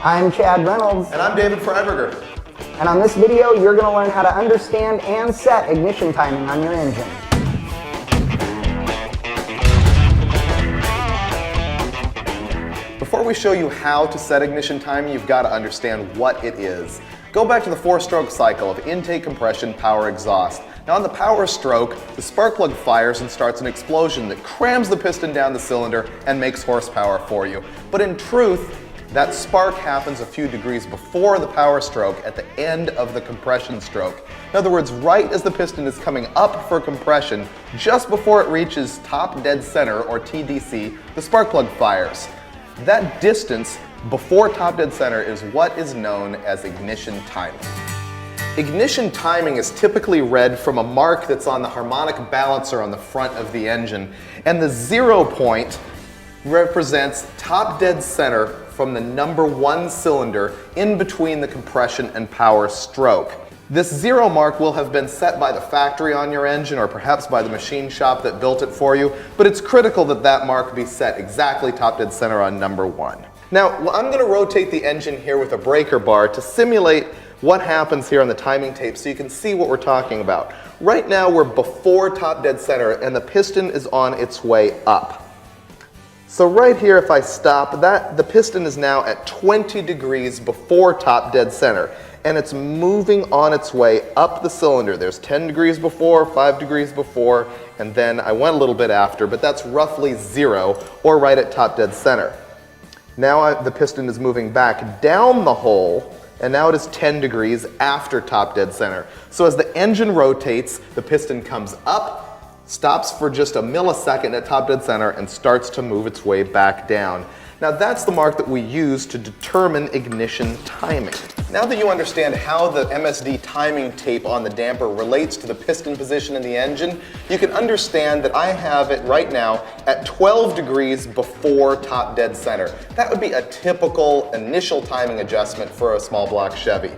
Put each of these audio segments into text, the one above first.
I'm Chad Reynolds. And I'm David Freiberger. And on this video, you're going to learn how to understand and set ignition timing on your engine. Before we show you how to set ignition timing, you've got to understand what it is. Go back to the 4-stroke cycle of intake, compression, power, exhaust. Now on the power stroke, the spark plug fires and starts an explosion that crams the piston down the cylinder and makes horsepower for you. But in truth, that spark happens a few degrees before the power stroke at the end of the compression stroke. In other words, right as the piston is coming up for compression, just before it reaches top dead center, or TDC, the spark plug fires. That distance before top dead center is what is known as ignition timing. Ignition timing is typically read from a mark that's on the harmonic balancer on the front of the engine, and the 0 point represents top dead center from the number 1 cylinder in between the compression and power stroke. This 0 mark will have been set by the factory on your engine or perhaps by the machine shop that built it for you, but it's critical that that mark be set exactly top dead center on number 1. Now, I'm going to rotate the engine here with a breaker bar to simulate what happens here on the timing tape so you can see what we're talking about. Right now we're before top dead center and the piston is on its way up. So right here, if I stop, the piston is now at 20 degrees before top dead center, and it's moving on its way up the cylinder. There's 10 degrees before, 5 degrees before, and then I went a little bit after, but that's roughly 0, or right at top dead center. Now the piston is moving back down the hole, and now it is 10 degrees after top dead center. So as the engine rotates, the piston comes up, stops for just a millisecond at top dead center, and starts to move its way back down. Now that's the mark that we use to determine ignition timing. Now that you understand how the MSD timing tape on the damper relates to the piston position in the engine, you can understand that I have it right now at 12 degrees before top dead center. That would be a typical initial timing adjustment for a small block Chevy.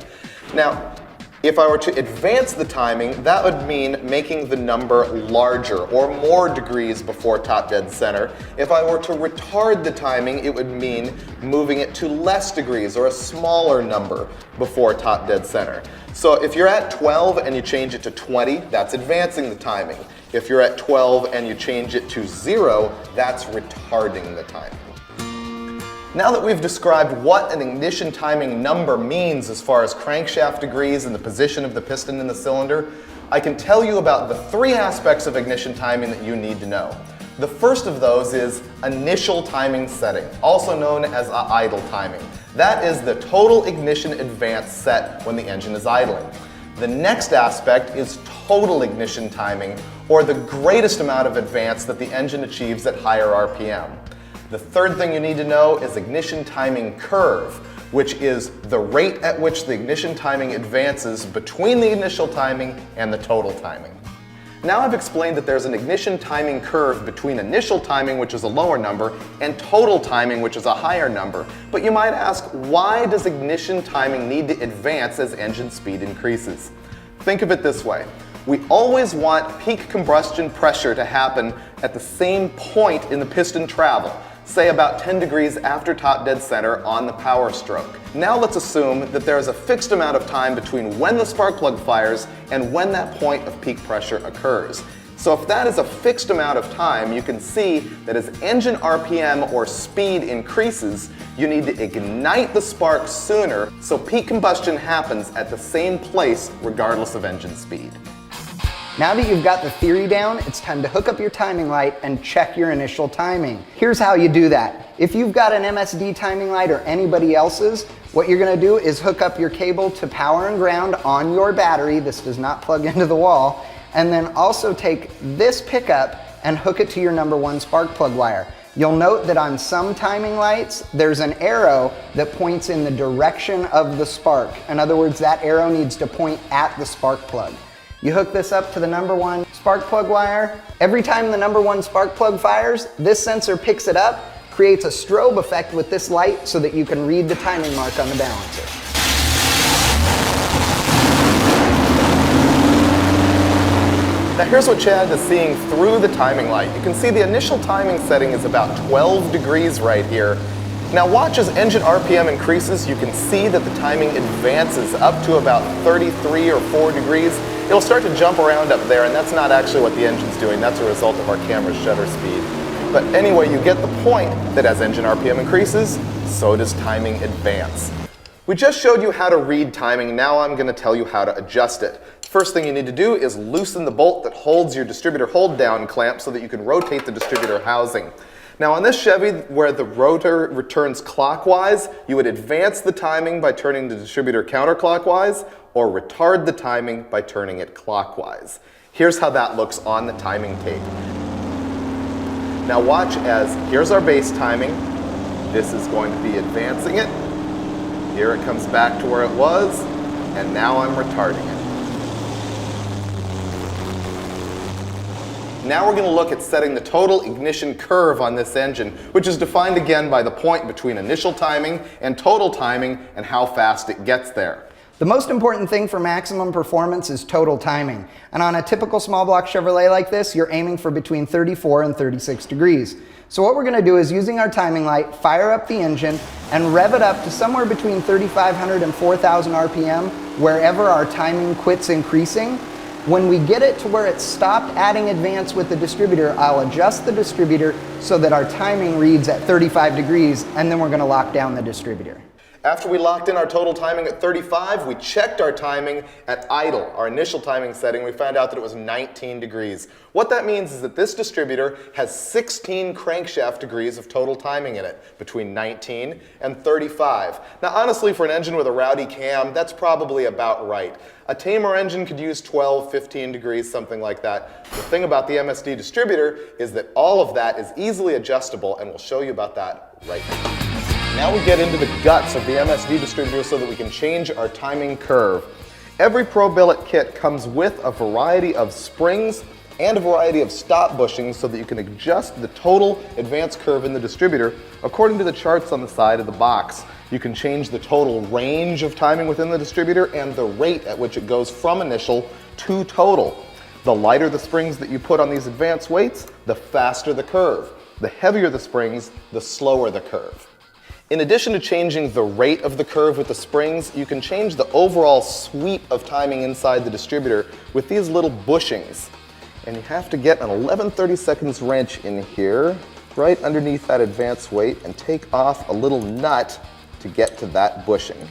Now, if I were to advance the timing, that would mean making the number larger or more degrees before top dead center. If I were to retard the timing, it would mean moving it to less degrees or a smaller number before top dead center. So if you're at 12 and you change it to 20, that's advancing the timing. If you're at 12 and you change it to 0, that's retarding the timing. Now that we've described what an ignition timing number means as far as crankshaft degrees and the position of the piston in the cylinder, I can tell you about the 3 aspects of ignition timing that you need to know. The first of those is initial timing setting, also known as idle timing. That is the total ignition advance set when the engine is idling. The next aspect is total ignition timing, or the greatest amount of advance that the engine achieves at higher RPM. The third thing you need to know is ignition timing curve, which is the rate at which the ignition timing advances between the initial timing and the total timing. Now I've explained that there's an ignition timing curve between initial timing, which is a lower number, and total timing, which is a higher number. But you might ask, why does ignition timing need to advance as engine speed increases? Think of it this way. We always want peak combustion pressure to happen at the same point in the piston travel, say about 10 degrees after top dead center on the power stroke. Now let's assume that there is a fixed amount of time between when the spark plug fires and when that point of peak pressure occurs. So if that is a fixed amount of time, you can see that as engine RPM or speed increases, you need to ignite the spark sooner so peak combustion happens at the same place regardless of engine speed. Now that you've got the theory down, it's time to hook up your timing light and check your initial timing. Here's how you do that. If you've got an MSD timing light or anybody else's, what you're going to do is hook up your cable to power and ground on your battery. This does not plug into the wall. And then also take this pickup and hook it to your number 1 spark plug wire. You'll note that on some timing lights, there's an arrow that points in the direction of the spark. In other words, that arrow needs to point at the spark plug. You hook this up to the number 1 spark plug wire. Every time the number 1 spark plug fires, this sensor picks it up, creates a strobe effect with this light so that you can read the timing mark on the balancer. Now here's what Chad is seeing through the timing light. You can see the initial timing setting is about 12 degrees right here. Now watch as engine RPM increases, you can see that the timing advances up to about 33 or 4 degrees. It'll start to jump around up there, and that's not actually what the engine's doing, that's a result of our camera's shutter speed. But anyway, you get the point that as engine RPM increases, so does timing advance. We just showed you how to read timing, now I'm going to tell you how to adjust it. First thing you need to do is loosen the bolt that holds your distributor hold down clamp so that you can rotate the distributor housing. Now on this Chevy, where the rotor returns clockwise, you would advance the timing by turning the distributor counterclockwise, or retard the timing by turning it clockwise. Here's how that looks on the timing tape. Now watch as, here's our base timing, this is going to be advancing it, here it comes back to where it was, and now I'm retarding it. Now we're going to look at setting the total ignition curve on this engine, which is defined again by the point between initial timing and total timing and how fast it gets there. The most important thing for maximum performance is total timing. And on a typical small block Chevrolet like this, you're aiming for between 34 and 36 degrees. So what we're going to do is, using our timing light, fire up the engine and rev it up to somewhere between 3,500 and 4,000 RPM wherever our timing quits increasing. When we get it to where it's stopped adding advance with the distributor, I'll adjust the distributor so that our timing reads at 35 degrees, and then we're going to lock down the distributor. After we locked in our total timing at 35, we checked our timing at idle, our initial timing setting. We found out that it was 19 degrees. What that means is that this distributor has 16 crankshaft degrees of total timing in it, between 19 and 35. Now honestly, for an engine with a rowdy cam, that's probably about right. A tamer engine could use 12, 15 degrees, something like that. The thing about the MSD distributor is that all of that is easily adjustable, and we'll show you about that right now. Now we get into the guts of the MSD distributor so that we can change our timing curve. Every Pro Billet kit comes with a variety of springs and a variety of stop bushings so that you can adjust the total advance curve in the distributor according to the charts on the side of the box. You can change the total range of timing within the distributor and the rate at which it goes from initial to total. The lighter the springs that you put on these advance weights, the faster the curve. The heavier the springs, the slower the curve. In addition to changing the rate of the curve with the springs, you can change the overall sweep of timing inside the distributor with these little bushings. And you have to get an 11/32 wrench in here, right underneath that advance weight, and take off a little nut to get to that bushing.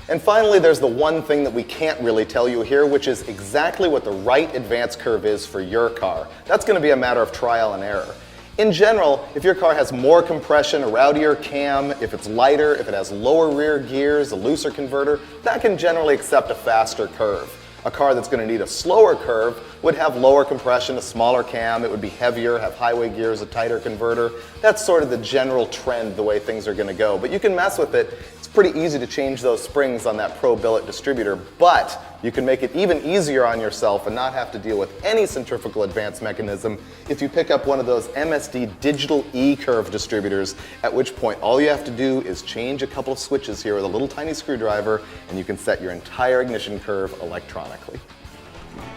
And finally, there's the one thing that we can't really tell you here, which is exactly what the right advance curve is for your car. That's going to be a matter of trial and error. In general, if your car has more compression, a rowdier cam, if it's lighter, if it has lower rear gears, a looser converter, that can generally accept a faster curve. A car that's going to need a slower curve would have lower compression, a smaller cam, it would be heavier, have highway gears, a tighter converter. That's sort of the general trend, the way things are going to go. But you can mess with it. It's pretty easy to change those springs on that Pro Billet distributor, but you can make it even easier on yourself and not have to deal with any centrifugal advance mechanism if you pick up one of those MSD digital E-curve distributors, at which point all you have to do is change a couple of switches here with a little tiny screwdriver, and you can set your entire ignition curve electronically.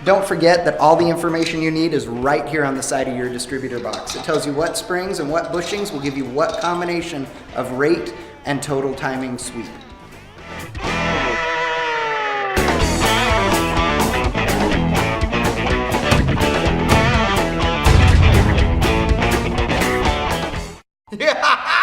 Don't forget that all the information you need is right here on the side of your distributor box. It tells you what springs and what bushings will give you what combination of rate and total timing sweep. Yeah!